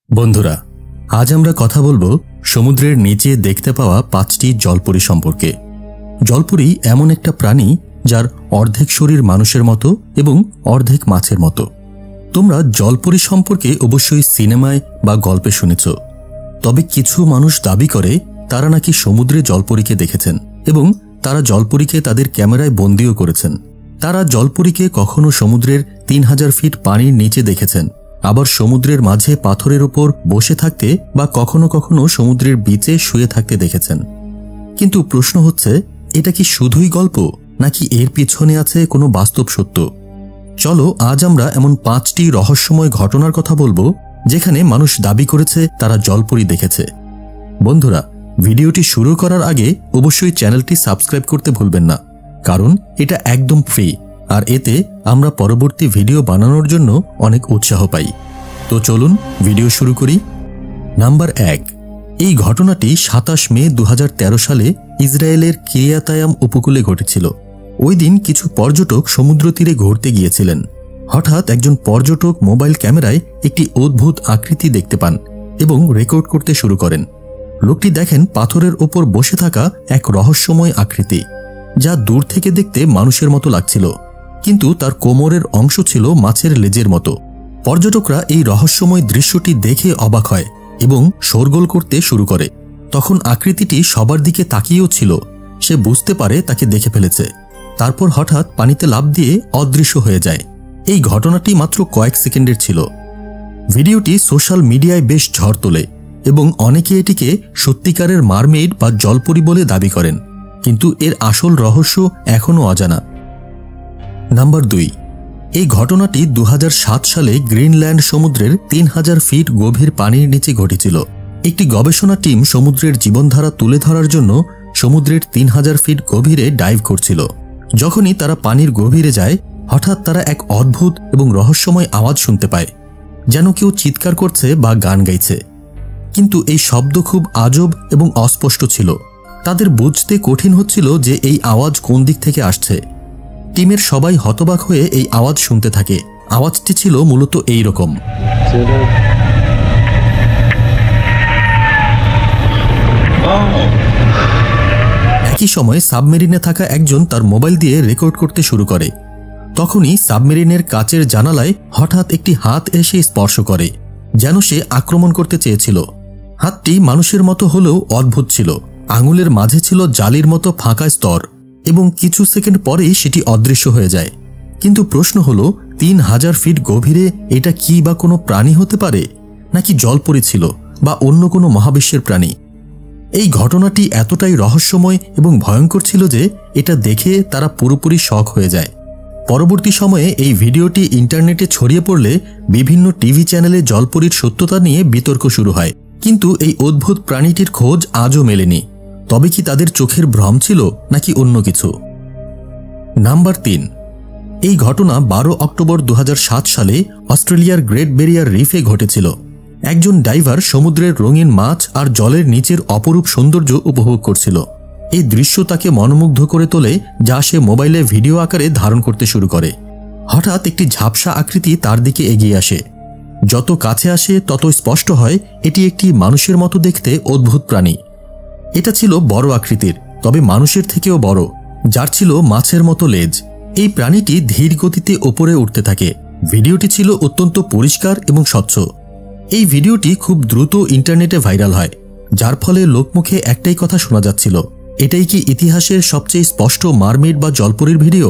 বন্ধুরা, আজ আমরা কথা বলবো সমুদ্রের নিচে দেখতে পাওয়া 5টি জলপরী সম্পর্কে। জলপরী এমন একটা প্রাণী যার অর্ধেক শরীর মানুষের মতো এবং অর্ধেক মাছের মতো। তোমরা জলপরী সম্পর্কে অবশ্যই সিনেমায় বা গল্পে শুনেছ, তবে কিছু মানুষ দাবি করে তারা নাকি সমুদ্রে জলপরীকে দেখেছেন এবং তারা জলপরীকে তাদের ক্যামেরায় বন্দিও করেছেন। তারা জলপরীকে কখনো সমুদ্রের 3000 ফিট পানির নিচে দেখেছেন, আবার সমুদ্রের মাঝে পাথরের উপর বসে থাকতে বা কখনো কখনো সমুদ্রের বিচে শুয়ে থাকতে দেখেছেন। কিন্তু প্রশ্ন হচ্ছে, এটা কি শুধুই গল্প নাকি এর পিছনে আছে কোনো বাস্তব সত্য? চলো আজ আমরা এমন 5টি রহস্যময় ঘটনার কথা বলবো যেখানে মানুষ দাবি করেছে তারা জলপরী দেখেছে। বন্ধুরা, ভিডিওটি শুরু করার আগে অবশ্যই চ্যানেলটি সাবস্ক্রাইব করতে ভুলবেন না, কারণ এটা একদম ফ্রি আর এতে আমরা পরবর্তী ভিডিও বানানোর জন্য অনেক উৎসাহ পাই। তো চলুন ভিডিও শুরু করি। নাম্বার 1, এই ঘটনাটি 27 মে 2013 সালে ইসরায়েলের কিরিয়াতায়াম উপকূলে ঘটেছিল। ওই দিন কিছু পর্যটক সমুদ্র তীরে ঘুরতে গিয়েছিলেন। হঠাৎ একজন পর্যটক মোবাইল ক্যামেরায় একটি অদ্ভুত আকৃতি দেখতে পান এবং রেকর্ড করতে শুরু করেন। লোকটি দেখেন পাথরের ওপর বসে থাকা এক রহস্যময় আকৃতি, যা দূর থেকে দেখতে মানুষের মতো লাগছিল, কিন্তু তার কোমরের অংশ ছিল মাছের লেজের মতো। পর্যটকরা এই রহস্যময় দৃশ্যটি দেখে অবাক হয় এবং শোরগোল করতে শুরু করে। তখন আকৃতিটি সবার দিকে তাকিয়েও ছিল। সে বুঝতে পারে তাকে দেখে ফেলেছে। তারপর হঠাৎ পানিতে লাফ দিয়ে অদৃশ্য হয়ে যায়। এই ঘটনাটি মাত্র কয়েক সেকেন্ডের ছিল। ভিডিওটি সোশ্যাল মিডিয়ায় বেশ ঝড় তোলে এবং অনেকে এটিকে সত্যিকারের মারমেইড বা জলপরী বলে দাবি করেন, কিন্তু এর আসল রহস্য এখনও অজানা। নাম্বার 2, এই ঘটনাটি 2007 সালে গ্রিনল্যান্ড সমুদ্রের 3000 ফিট গভীর পানির নিচে ঘটেছিল। একটি গবেষণা টিম সমুদ্রের জীবনধারা তুলে ধরার জন্য সমুদ্রের 3000 ফিট গভীরে ডাইভ করছিল। যখনই তারা পানির গভীরে যায়, হঠাৎ তারা এক অদ্ভুত এবং রহস্যময় আওয়াজ শুনতে পায়, যেন কেউ চিৎকার করছে বা গান গাইছে। কিন্তু এই শব্দ খুব আজব এবং অস্পষ্ট ছিল। তাদের বুঝতে কঠিন হচ্ছিল যে এই আওয়াজ কোন দিক থেকে আসছে। টিমের সবাই হতবাক হয়ে এই আওয়াজ শুনতে থাকে। আওয়াজটি ছিল মূলত এই রকম। একই সময় সাবমেরিনে থাকা একজন তার মোবাইল দিয়ে রেকর্ড করতে শুরু করে। তখনই সাবমেরিনের কাচের জানালায় হঠাৎ একটি হাত এসে স্পর্শ করে, যেন সে আক্রমণ করতে চেয়েছিল। হাতটি মানুষের মতো হলেও অদ্ভুত ছিল। আঙুলের মাঝে ছিল জালির মতো ফাঁকা স্তর এবং কিছু সেকেন্ড পরেই সেটি অদৃশ্য হয়ে যায়। কিন্তু প্রশ্ন হলো, 3000 ফিট গভীরে এটা কি বা কোনো প্রাণী হতে পারে, নাকি জলপরী ছিল বা অন্য কোনো মহাবিশ্বের প্রাণী? এই ঘটনাটি এতটাই রহস্যময় এবং ভয়ঙ্কর ছিল যে এটা দেখে তারা পুরোপুরি শক হয়ে যায়। পরবর্তী সময়ে এই ভিডিওটি ইন্টারনেটে ছড়িয়ে পড়লে বিভিন্ন টিভি চ্যানেলে জলপরীর সত্যতা নিয়ে বিতর্ক শুরু হয়, কিন্তু এই অদ্ভুত প্রাণীটির খোঁজ আজও মেলেনি। তবে কি তাদের চোখের ভ্রম ছিল নাকি অন্য কিছু? নাম্বার 3, এই ঘটনা 12 অক্টোবর 2007 সালে অস্ট্রেলিয়ার গ্রেট ব্যারিয়ার রিফে ঘটেছিল। একজন ডাইভার সমুদ্রের রঙিন মাছ আর জলের নিচের অপরূপ সৌন্দর্য উপভোগ করছিল। এই দৃশ্য তাকে মনোমুগ্ধ করে তোলে, যা সে মোবাইলে ভিডিও আকারে ধারণ করতে শুরু করে। হঠাৎ একটি ঝাপসা আকৃতি তার দিকে এগিয়ে আসে। যত কাছে আসে তত স্পষ্ট হয় এটি একটি মানুষের মতো দেখতে অদ্ভুত প্রাণী। এটা ছিল বড় আকৃতির, তবে মানুষের থেকেও বড়, যার ছিল মাছের মতো লেজ। এই প্রাণীটি ধীর গতিতে ওপরে উঠতে থাকে। ভিডিওটি ছিল অত্যন্ত পরিষ্কার এবং স্বচ্ছ। এই ভিডিওটি খুব দ্রুত ইন্টারনেটে ভাইরাল হয়, যার ফলে লোকমুখে একটাই কথা শোনা যাচ্ছিল, এটাই কি ইতিহাসের সবচেয়ে স্পষ্ট মারমেড বা জলপরীর ভিডিও?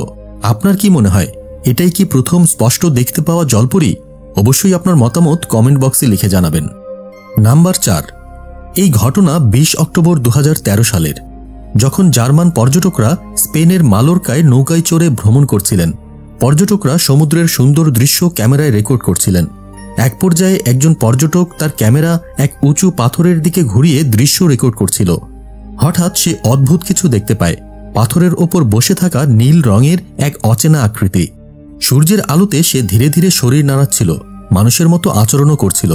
আপনার কি মনে হয়, এটাই কি প্রথম স্পষ্ট দেখতে পাওয়া জলপরী? অবশ্যই আপনার মতামত কমেন্ট বক্সে লিখে জানাবেন। নাম্বার 4, এই ঘটনা 20 অক্টোবর 2013 সালের, যখন জার্মান পর্যটকরা স্পেনের মালোরকায় নৌকায় চড়ে ভ্রমণ করছিলেন। পর্যটকরা সমুদ্রের সুন্দর দৃশ্য ক্যামেরায় রেকর্ড করছিলেন। এক পর্যায়ে একজন পর্যটক তার ক্যামেরা এক উঁচু পাথরের দিকে ঘুরিয়ে দৃশ্য রেকর্ড করছিল। হঠাৎ সে অদ্ভুত কিছু দেখতে পায়। পাথরের ওপর বসে থাকা নীল রঙের এক অচেনা আকৃতি। সূর্যের আলোতে সে ধীরে ধীরে শরীর নাড়াচ্ছিল, মানুষের মতো আচরণও করছিল।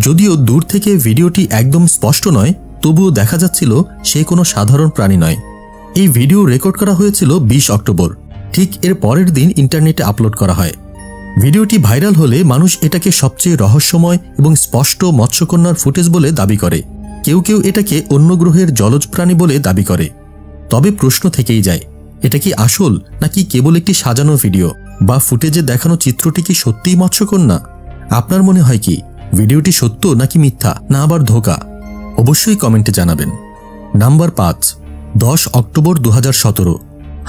যদিও দূর থেকে ভিডিওটি একদম স্পষ্ট নয়, তবুও দেখা যাচ্ছিল সে কোনো সাধারণ প্রাণী নয়। এই ভিডিও রেকর্ড করা হয়েছিল 20 অক্টোবর। ঠিক এর পরের দিন ইন্টারনেটে আপলোড করা হয়। ভিডিওটি ভাইরাল হলে মানুষ এটাকে সবচেয়ে রহস্যময় এবং স্পষ্ট মৎস্যকন্যার ফুটেজ বলে দাবি করে। কেউ কেউ এটাকে অন্য গ্রহের জলজ প্রাণী বলে দাবি করে। তবে প্রশ্ন থেকেই যায়, এটা কি আসল নাকি কেবল একটি সাজানো ভিডিও, বা ফুটেজে দেখানো চিত্রটি কি সত্যিই মৎস্যকন্যা? আপনার মনে হয় কি ভিডিওটি সত্য নাকি মিথ্যা, না আবার ধোঁকা? অবশ্যই কমেন্টে জানাবেন। Number 5, 10 October 2017।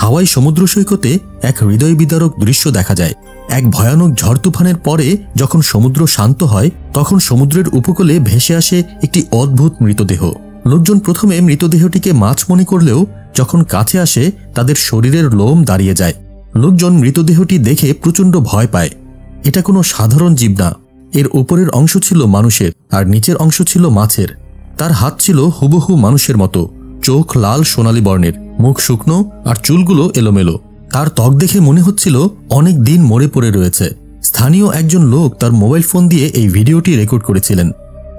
হাওয়াই সমুদ্র সৈকতে এক হৃদয় বিদারক দৃশ্য দেখা যায়। এক ভয়ানক ঝড় তুফানের পরে যখন সমুদ্র শান্ত হয়, তখন সমুদ্রের উপকূলে ভেসে আসে একটি অদ্ভুত মৃতদেহ। লোকজন প্রথমে মৃতদেহটিকে মাছ মনে করলেও যখন কাছে আসে তাদের শরীরের লোম দাঁড়িয়ে যায়। লোকজন মৃতদেহটি দেখে প্রচণ্ড ভয় পায়। এটা কোনো সাধারণ জীব না। এর উপরের অংশ ছিল মানুষের আর নিচের অংশ ছিল মাছের। তার হাত ছিল হুবহু মানুষের মতো, চোখ লাল সোনালী বর্ণের, মুখ শুকনো আর চুলগুলো এলোমেলো। তার ত্বক দেখে মনে হচ্ছিল অনেক দিন মরে পড়ে রয়েছে। স্থানীয় একজন লোক তার মোবাইল ফোন দিয়ে এই ভিডিওটি রেকর্ড করেছিলেন।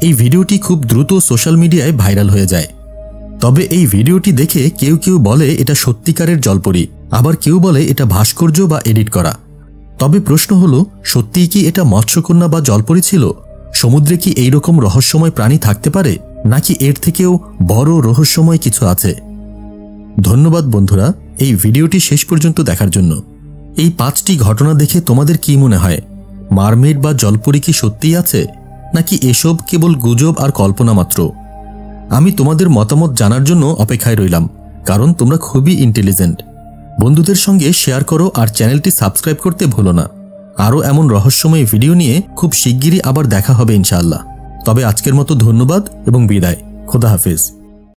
এই ভিডিওটি খুব দ্রুত সোশ্যাল মিডিয়ায় ভাইরাল হয়ে যায়। তবে এই ভিডিওটি দেখে কেউ কেউ বলে এটা সত্যিকারের জলপরি, আবার কেউ বলে এটা ভাস্কর্য বা এডিট করা। তবে প্রশ্ন হলো, সত্যিই কি এটা মৎস্যকন্যা বা জলপরি ছিল? সমুদ্রে কি এইরকম রহস্যময় প্রাণী থাকতে পারে, নাকি এর থেকেও বড় রহস্যময় কিছু আছে? ধন্যবাদ বন্ধুরা এই ভিডিওটি শেষ পর্যন্ত দেখার জন্য। এই 5টি ঘটনা দেখে তোমাদের কি মনে হয়? মারমেড বা জলপরি কি সত্যিই আছে, নাকি এসব কেবল গুজব আর কল্পনা মাত্র? আমি তোমাদের মতামত জানার জন্য অপেক্ষায় রইলাম, কারণ তোমরা খুবই ইন্টেলিজেন্ট। বন্ধুদের সঙ্গে শেয়ার করো আর চ্যানেলটি সাবস্ক্রাইব করতে ভুলো না। আরও এমন রহস্যময় ভিডিও নিয়ে খুব শিগগিরই আবার দেখা হবে ইনশাআল্লাহ। তবে আজকের মতো ধন্যবাদ এবং বিদায়। খোদা হাফেজ।